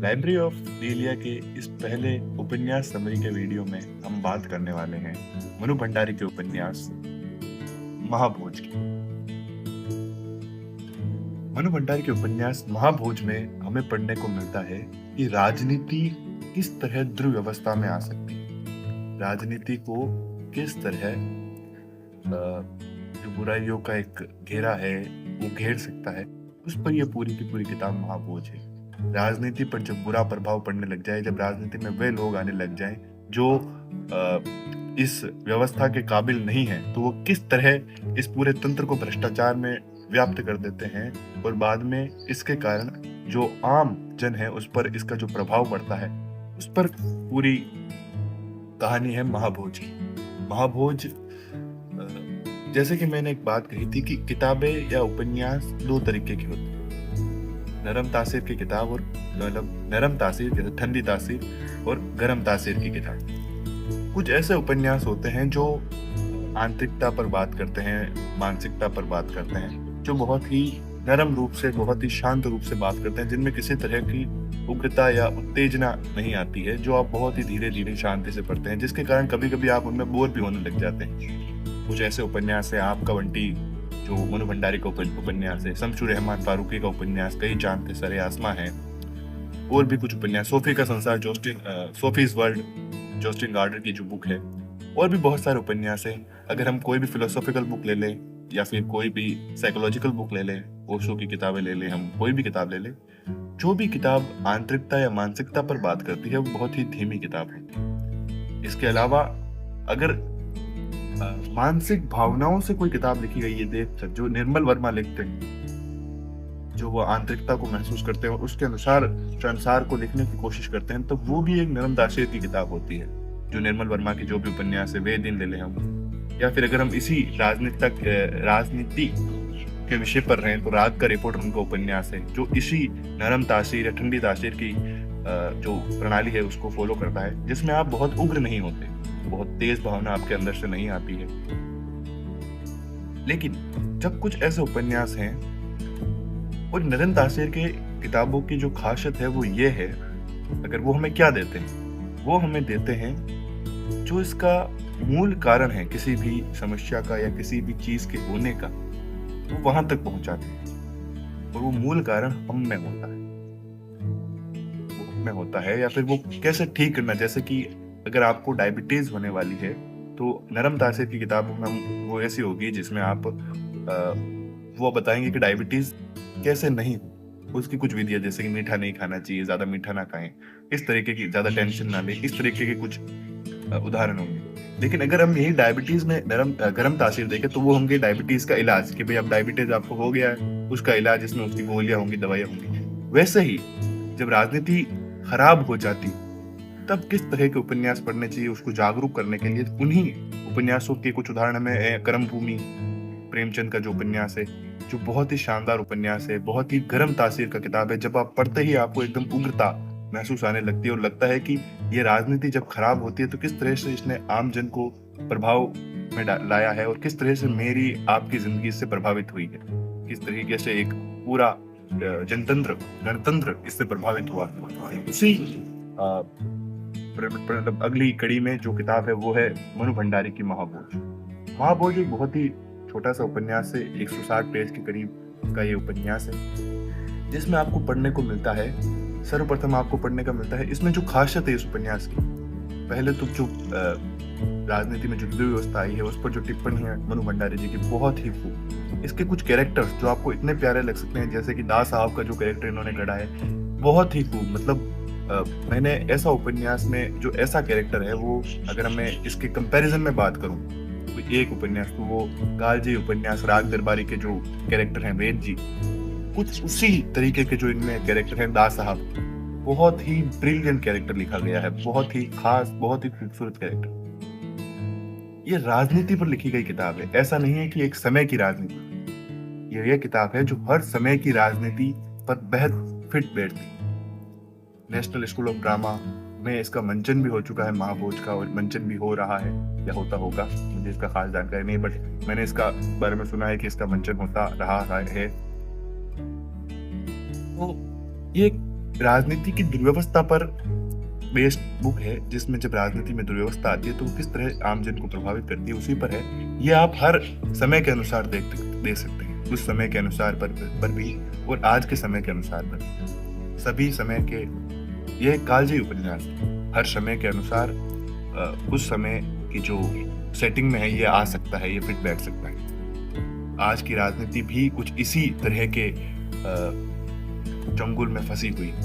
Library of dahlia के इस पहले उपन्यास समरी के वीडियो में हम बात करने वाले हैं मनु भंडारी के उपन्यास महाभोज की। मनु भंडारी के उपन्यास महाभोज में हमें पढ़ने को मिलता है कि राजनीति किस तरह दुर्व्यवस्था में आ सकती है, राजनीति को किस तरह जो बुराइयों का एक घेरा है वो घेर सकता है। उस पर यह पूरी की पूरी किताब महाभोज है। राजनीति पर जब बुरा प्रभाव पड़ने लग जाए, जब राजनीति में वे लोग आने लग जाएं जो इस व्यवस्था के काबिल नहीं है, तो वो किस तरह इस पूरे तंत्र को भ्रष्टाचार में व्याप्त कर देते हैं और बाद में इसके कारण जो आम जन है उस पर इसका जो प्रभाव पड़ता है, उस पर पूरी कहानी है महाभोज की। महाभोज, जैसे कि मैंने एक बात कही थी कि किताबें या उपन्यास दो तरीके की होती है, नरम तासीर की किताब और नरम तासीर जैसे ठंडी तासीर और गर्म तासीर की किताब। कुछ ऐसे उपन्यास होते हैं जो आंतरिकता पर बात करते हैं, मानसिकता पर बात करते हैं, जो बहुत ही नरम रूप से, बहुत ही शांत रूप से बात करते हैं, जिनमें किसी तरह की उग्रता या उत्तेजना नहीं आती है, जो आप बहुत ही धीरे धीरे शांति से पढ़ते हैं, जिसके कारण कभी कभी आप उनमें बोर भी होने लग जाते हैं। कुछ ऐसे उपन्यास है आपका बंटी जो मनु भंडारी का उपन्यास है, शमशुर रहमान फारूकी का उपन्यास कई चांद थे सरे आसमां है, और भी कुछ उपन्यास, सोफी का संसार सोफीज वर्ल्ड जोस्टिन गार्डर की जो बुक है, और भी बहुत सारे उपन्यास है। अगर हम कोई भी फिलोसॉफिकल बुक ले लें या फिर कोई भी साइकोलॉजिकल बुक ले लें, ओशो की किताबें ले लें, हम कोई भी किताब ले लें, जो भी किताब आंतरिकता या मानसिकता पर बात करती है वो बहुत ही धीमी किताब होती है। इसके अलावा अगर मानसिक भावनाओं से कोई किताब लिखी गई है, देख जो निर्मल वर्मा लिखते हैं, जो वो आंतरिकता को महसूस करते हैं और उसके अनुसार संसार को लिखने की कोशिश करते हैं, तो वो भी एक नरम तासीर की किताब होती है। जो निर्मल वर्मा की जो भी उपन्यास है, वे दिन ले लें हम, या फिर अगर हम इसी राजनीति के विषय पर रहें तो राग का रिपोर्टर उनका उपन्यास है, जो इसी नरम तासीर या ठंडी तासीर की जो प्रणाली है उसको फॉलो करता है, जिसमें आप बहुत उग्र नहीं होते, बहुत तेज भावना आपके अंदर से नहीं आती है। लेकिन जब कुछ ऐसे उपन्यास हैं, और नरम तासीर के किताबों की जो खासियत है वो ये है, अगर वो हमें क्या देते हैं, वो हमें देते हैं जो इसका मूल कारण है किसी भी समस्या का या किसी भी चीज के होने का, वो वहां तक पहुंचाते हैं, और वो मूल कारण हम में होता है, वो हम में होता है, या फिर वो कैसे ठीक करना। जैसे कि अगर आपको डायबिटीज होने वाली है तो नरम तासीर की किताबों में वो ऐसी होगी जिसमें आप वो बताएंगे कि डायबिटीज कैसे नहीं हो, उसकी कुछ विधियां, जैसे कि मीठा नहीं खाना चाहिए, ज्यादा मीठा ना खाएं, इस तरीके की, ज्यादा टेंशन ना लें, इस तरीके के कुछ उदाहरण होंगे। लेकिन अगर हम यही डायबिटीज में गर्म तासीर देखें तो वो होंगे डायबिटीज का इलाज, कि भाई अब डायबिटीज आपको हो गया है, उसका इलाज, इसमें उसकी गोलियां होंगी, दवाइयां होंगी। वैसे ही जब राजनीति खराब हो जाती तब किस तरह के उपन्यास पढ़ने चाहिए उसको जागरूक करने के लिए, उन्हीं उपन्यासों के कुछ उदाहरण में कर्म भूमि, प्रेमचंद का जो उपन्यास है, जो बहुत ही शानदार उपन्यास है, बहुत ही गर्म तासीर का किताब है। जब आप पढ़ते ही आपको एकदम उग्रता महसूस आने लगती है और लगता है कि ये राजनीति जब खराब होती है तो किस तरह से इसने आम जन को प्रभाव में लाया है, और किस तरह से मेरी आपकी जिंदगी इससे प्रभावित हुई है, किस तरीके से एक पूरा जनतंत्र, गणतंत्र इससे प्रभावित हुआ। उसी अगली कड़ी में जो किताब है वो है मनु भंडारी की महाभोज। महाभोज एक बहुत ही छोटा सा उपन्यास है, 160 पेज के करीब का ये उपन्यास है, जिसमें आपको पढ़ने को मिलता है, सर्वप्रथम आपको पढ़ने का मिलता है, इसमें जो खासियत है इस उपन्यास की, पहले तो जो राजनीति में जो दुर्व्यवस्था आई है उस पर जो टिप्पणी है मनु भंडारी जी की, बहुत ही खूब। इसके कुछ कैरेक्टर्स जो आपको इतने प्यारे लग सकते हैं, जैसे कि दास साहब का जो कैरेक्टर इन्होंने गढ़ा है, बहुत ही खूब। मतलब मैंने ऐसा उपन्यास में जो ऐसा कैरेक्टर है, वो अगर मैं इसके कंपैरिजन में बात करूं तो एक उपन्यास तो वो गालजी उपन्यास राग दरबारी के जो कैरेक्टर हैं वेद जी, कुछ उसी तरीके के जो इनमें कैरेक्टर हैं दास साहब, बहुत ही ब्रिलियंट कैरेक्टर लिखा गया है, बहुत ही खास, बहुत ही खूबसूरत कैरेक्टर। ये राजनीति पर लिखी गई किताब है, ऐसा नहीं है कि एक समय की राजनीति, ये किताब है जो हर समय की राजनीति पर बेहद फिट बैठती। नेशनल स्कूल ऑफ ड्रामा में इसका मंचन भी हो चुका है महाभोज का, और मंचन भी हो रहा है या होता होगा, मुझे इसका खास जानकारी नहीं, बट मैंने इसका बारे में सुना है कि इसका मंचन होता रहा है। तो ये राजनीति की दुर्व्यवस्था पर बेस्ड बुक है, जिसमें जब राजनीति में दुर्व्यवस्था आती है तो वो किस तरह आम जन को प्रभावित करती है, उसी पर है। ये आप हर समय के अनुसार देख सकते हैं, उस समय के अनुसार पर भी और आज के समय के अनुसार पर भी। सभी समय के ये एक कालजयी उपन्यास है। हर समय के अनुसार उस समय की जो सेटिंग में है ये आ सकता है, ये फिट बैठ सकता है। आज की राजनीति भी कुछ इसी तरह के चंगुल में फंसी हुई है।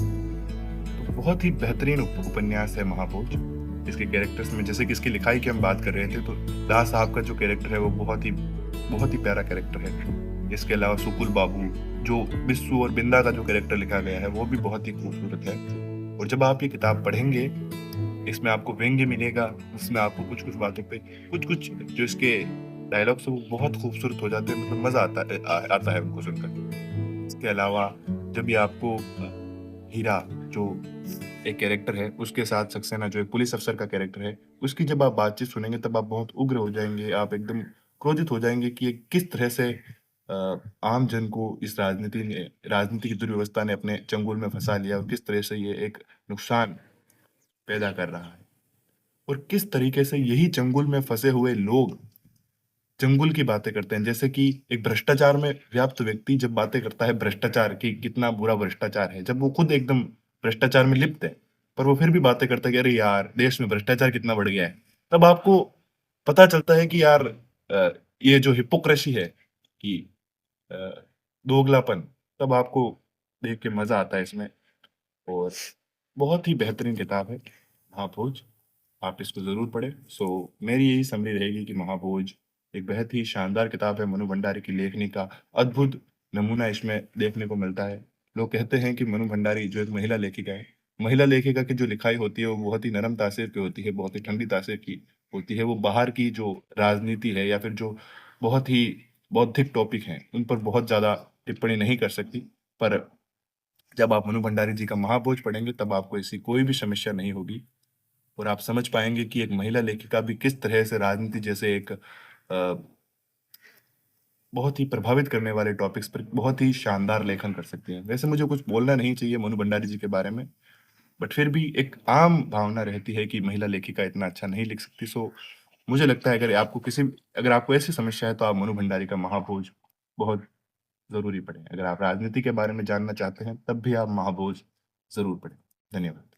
तो बहुत ही बेहतरीन उपन्यास है महाभोज। इसके कैरेक्टर्स में, जैसे कि इसकी लिखाई की हम बात कर रहे थे, तो दास साहब का जो कैरेक्टर है वो बहुत ही प्यारा कैरेक्टर है। इसके अलावा सुकुल बाबू, जो बिस्सू और बिंदा का जो कैरेक्टर लिखा गया है वो भी बहुत ही खूबसूरत है। और जब आप ये किताब पढ़ेंगे, इसमें आपको व्यंग्य मिलेगा, उसमें आपको कुछ-कुछ बातों पे कुछ-कुछ जो इसके डायलॉग्स हैं वो बहुत खूबसूरत हो जाते हैं, मतलब मज़ा आता है उनको सुनकर। इसके अलावा जब ये आपको हीरा जो एक कैरेक्टर है, उसके साथ सक्सेना जो एक पुलिस अफ़सर का कैरेक्टर है, उसकी जब आप बातचीत सुनेंगे तब आप बहुत उग्र हो जाएँगे, आप एकदम क्रोधित हो जाएँगे कि ये किस तरह से आम जन को इस राजनीति की दुर्व्यवस्था ने अपने चंगुल में फँसा लिया और किस तरह से ये एक नुकसान पैदा कर रहा है। और किस तरीके से यही चंगुल में फँसे हुए लोग चंगुल की बातें करते हैं। जैसे कि एक भ्रष्टाचार में व्याप्त व्यक्ति जब बातें करता है भ्रष्टाचार की, कितना बुरा भ्रष्टाचार है, जब वो खुद एकदम भ्रष्टाचार में लिप्त है, पर वो फिर भी बातें करता है कि अरे यार, देश में भ्रष्टाचार कितना बढ़ गया है। तब आपको पता चलता है कि यार ये जो हिपोक्रेसी है कि अ, दोगलापन, तब आपको देख के मज़ा आता है इसमें। और बहुत ही बेहतरीन किताब है महाभोज। आप इसको ज़रूर पढ़ें। सो मेरी यही समरी रहेगी कि महाभोज एक बेहद ही शानदार किताब है। मनु भंडारी की लेखनी का अद्भुत नमूना इसमें देखने को मिलता है। लोग कहते हैं कि मनु भंडारी जो एक महिला लेखिका है, महिला लेखिका की जो लिखाई होती है वो बहुत ही नरम तासीर की होती है, बहुत ही ठंडी तासीर की होती है। वो बाहर की जो राजनीति है या फिर जो बहुत ही बौद्धिक टॉपिक हैं, उन पर बहुत ज़्यादा टिप्पणी नहीं कर सकती। पर जब आप मनु भंडारी जी का महाभोज पढ़ेंगे तब आपको ऐसी कोई भी समस्या नहीं होगी और आप समझ पाएंगे कि एक महिला लेखिका भी किस तरह से राजनीति जैसे एक बहुत ही प्रभावित करने वाले टॉपिक्स पर बहुत ही शानदार लेखन कर सकती हैं। वैसे मुझे कुछ बोलना नहीं चाहिए मनु भंडारी जी के बारे में, बट फिर भी एक आम भावना रहती है कि महिला लेखिका इतना अच्छा नहीं लिख सकती। सो मुझे लगता है अगर आपको ऐसी समस्या है तो आप मनु भंडारी का महाभोज बहुत ज़रूरी पढ़ें। अगर आप राजनीति के बारे में जानना चाहते हैं तब भी आप महाभोज ज़रूर पढ़ें। धन्यवाद।